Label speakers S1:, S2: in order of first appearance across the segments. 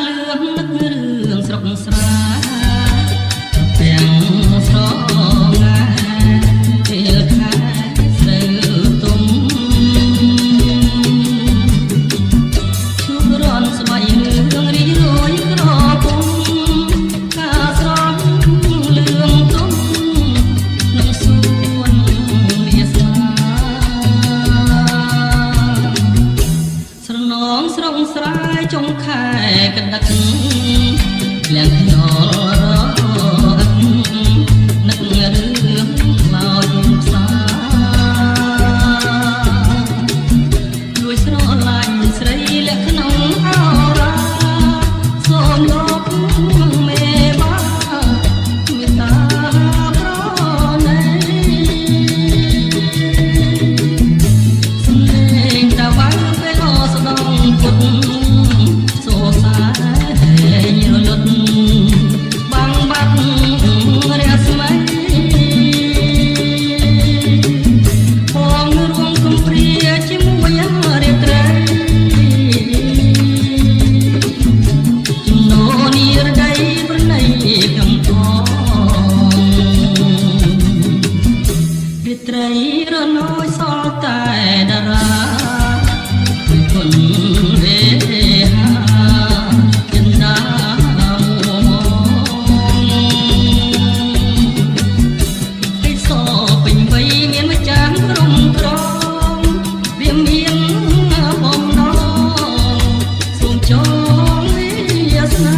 S1: លឿងនឹករឿងស្រុកស្រែទាំងស្រងាពេលខែស្រូវទុំឈូករនស្បៃរឿងរីរយក្រពុំការស្រស់លឿងទុំនឹងសួនវាសា ស្រនងស្រងស្រែចុងខែកដឹកលះខ្យល់រត់នឹករឿងខ្លោចផ្សាលួយស្រឡាញ់ស្រីលះក្នុងអរាសូមលោកមេបាមេតាប្រណីសំឡេងតាវ៉ាពេលអស្ដងពុតសូសាញរលត់បាំងបាត់រស្មីបងរួមគំព្រាជាមួយរាត្រីចំណូលនីរដីប្រណីខ្ញុំផងរាត្រីរណយសល់តែតារាគុណវេហាចិន្តាមួមឯសពេញវ័យមានម្ចាស់ក្រុមក្រងវាមានបំណងសូមចងវាសនា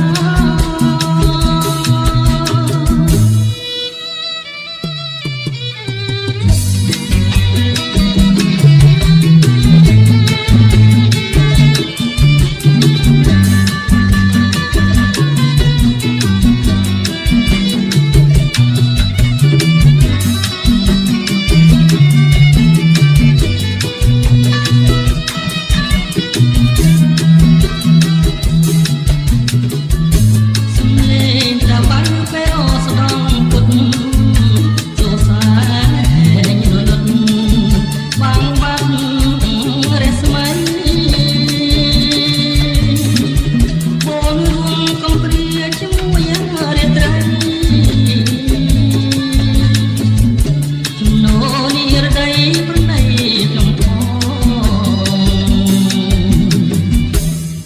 S1: សំឡេងតាវ៉ាពេលអស្ដងពុតសូសាញរលត់បាំងបាត់រស្មីបងរួមកំព្រាជាមួយរាត្រីចំណូលនីរដីប្រណីខ្ញុំផង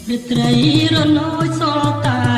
S1: រាត្រីរណយសល់តា